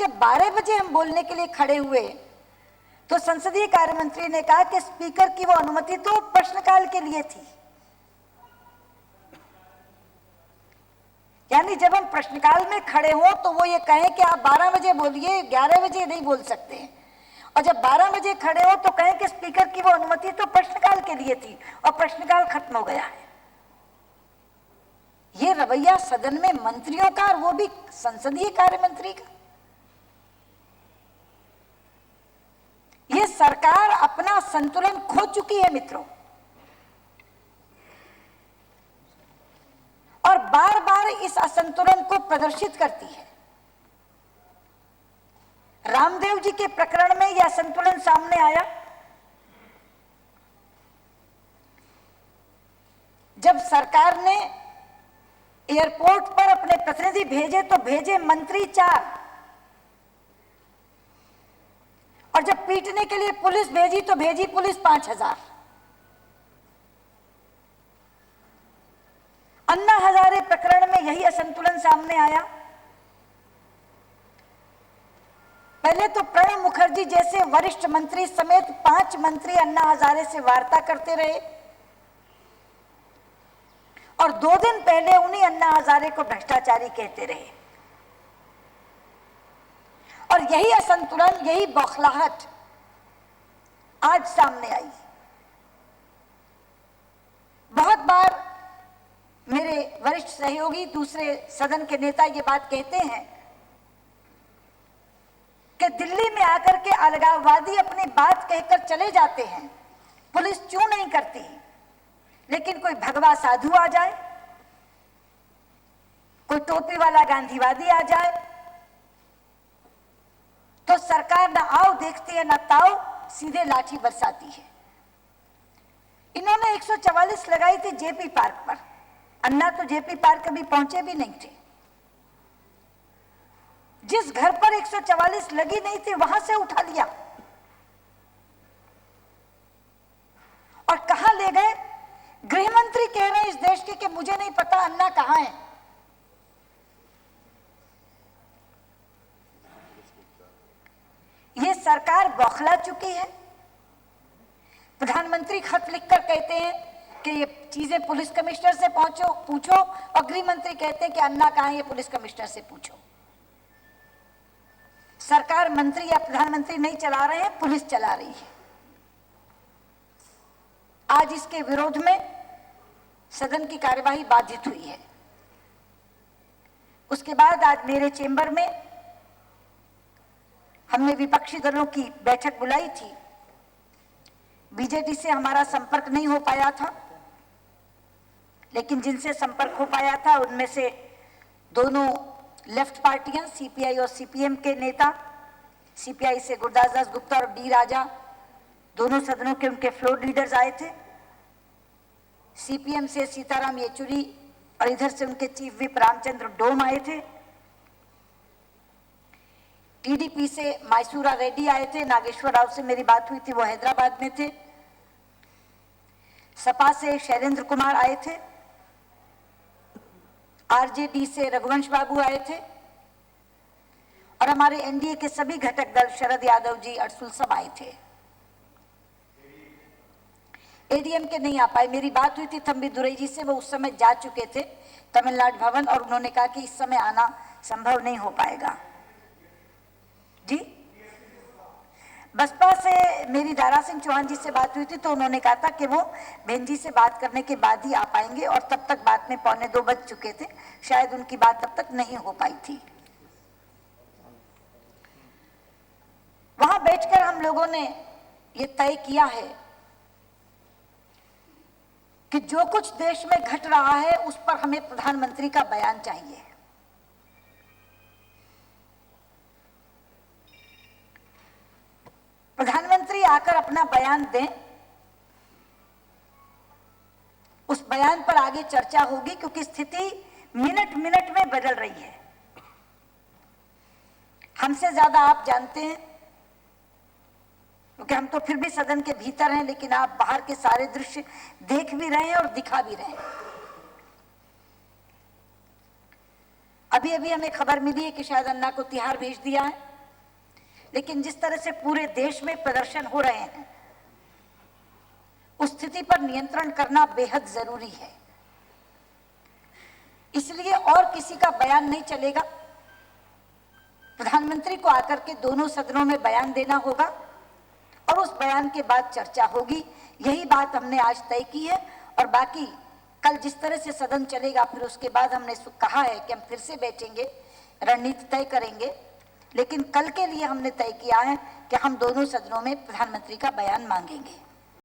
जब 12 बजे हम बोलने के लिए खड़े हुए तो संसदीय कार्य मंत्री ने कहा कि स्पीकर की वो अनुमति तो प्रश्नकाल के लिए थी। यानी जब हम प्रश्नकाल में खड़े हों तो वो ये कहें कि आप 12 बजे बोलिए, 11 बजे नहीं बोल सकते, और जब 12 बजे खड़े हो तो कहें कि स्पीकर की वो अनुमति तो प्रश्नकाल के लिए थी और प्रश्नकाल खत्म हो गया है। ये रवैया सदन में मंत्रियों का, और वो भी संसदीय कार्य मंत्री का। ये सरकार अपना संतुलन खो चुकी है मित्रों, और बार बार इस असंतुलन को प्रदर्शित करती है। रामदेव जी के प्रकरण में यह असंतुलन सामने आया। जब सरकार ने एयरपोर्ट पर अपने प्रतिनिधि भेजे तो भेजे मंत्री 4, और जब पीटने के लिए पुलिस भेजी तो भेजी पुलिस 5000। अन्ना हजारे प्रकरण में यही असंतुलन सामने आया। पहले तो प्रणब मुखर्जी जैसे वरिष्ठ मंत्री समेत 5 मंत्री अन्ना हजारे से वार्ता करते रहे, और 2 दिन पहले उन्हीं अन्ना हजारे को भ्रष्टाचारी कहते रहे। और यही असंतुलन, यही बौखलाहट आज सामने आई। बहुत बार मेरे वरिष्ठ सहयोगी, दूसरे सदन के नेता ये बात कहते हैं कि दिल्ली में आकर के अलगाववादी अपनी बात कहकर चले जाते हैं, पुलिस क्यों नहीं करती, लेकिन कोई भगवा साधु आ जाए, कोई टोपी वाला गांधीवादी आ जाए तो सरकार न आओ देखती है न ताओ, सीधे लाठी बरसाती है। इन्होंने 144 लगाई थी जेपी पार्क पर। अन्ना तो जेपी पार्क कभी पहुंचे भी नहीं थे। जिस घर पर 144 लगी नहीं थी वहां से उठा लिया और कहां ले गए। गृह मंत्री कह रहे हैं इस देश के कि मुझे नहीं पता अन्ना कहां है। ये सरकार बौखला चुकी है। प्रधानमंत्री खत लिखकर कहते हैं कि ये चीजें पुलिस कमिश्नर से पूछो, और गृह मंत्री कहते हैं कि अन्ना कहां है, ये पुलिस कमिश्नर से पूछो। सरकार मंत्री या प्रधानमंत्री नहीं चला रहे हैं, पुलिस चला रही है। आज इसके विरोध में सदन की कार्यवाही बाधित हुई है। उसके बाद आज मेरे चेंबर में हमने विपक्षी दलों की बैठक बुलाई थी। बीजेडी से हमारा संपर्क नहीं हो पाया था, लेकिन जिनसे संपर्क हो पाया था उनमें से दोनों लेफ्ट पार्टियां, सीपीआई और सीपीएम के नेता, सीपीआई से गुरदास दास गुप्ता और डी राजा, दोनों सदनों के उनके फ्लोर लीडर्स आए थे। सीपीएम से सीताराम येचुरी और इधर से उनके चीफ विप रामचंद्र डोम आए थे। टीडीपी से मैसूरा रेड्डी आए थे। नागेश्वर राव से मेरी बात हुई थी, वो हैदराबाद में थे। सपा से शैलेंद्र कुमार आए थे। आरजेडी से रघुवंश बाबू आए थे, और हमारे एनडीए के सभी घटक दल, शरद यादव जी, अरसुल, सब आए थे। एडीएम के नहीं आ पाए। मेरी बात हुई थी थम्बी दुरई जी से, वो उस समय जा चुके थे तमिलनाडु भवन, और उन्होंने कहा कि इस समय आना संभव नहीं हो पाएगा। जी, बसपा से मेरी दारा सिंह चौहान जी से बात हुई थी, तो उन्होंने कहा था कि वो बहन जी से बात करने के बाद ही आ पाएंगे, और तब तक बात में 1:45 बज चुके थे, शायद उनकी बात तब तक नहीं हो पाई थी। वहां बैठकर हम लोगों ने ये तय किया है कि जो कुछ देश में घट रहा है उस पर हमें प्रधानमंत्री का बयान चाहिए। प्रधानमंत्री आकर अपना बयान दें, उस बयान पर आगे चर्चा होगी, क्योंकि स्थिति मिनट मिनट में बदल रही है। हमसे ज्यादा आप जानते हैं, क्योंकि हम तो फिर भी सदन के भीतर हैं, लेकिन आप बाहर के सारे दृश्य देख भी रहे हैं और दिखा भी रहे हैं। अभी अभी हमें खबर मिली है कि शायद अन्ना को तिहाड़ भेज दिया है। लेकिन जिस तरह से पूरे देश में प्रदर्शन हो रहे हैं, उस स्थिति पर नियंत्रण करना बेहद जरूरी है। इसलिए और किसी का बयान नहीं चलेगा, प्रधानमंत्री को आकर के दोनों सदनों में बयान देना होगा और उस बयान के बाद चर्चा होगी। यही बात हमने आज तय की है और बाकी कल जिस तरह से सदन चलेगा फिर उसके बाद हमने कहा है कि हम फिर से बैठेंगे, रणनीति तय करेंगे। लेकिन कल के लिए हमने तय किया है कि हम दोनों सदनों में प्रधानमंत्री का बयान मांगेंगे।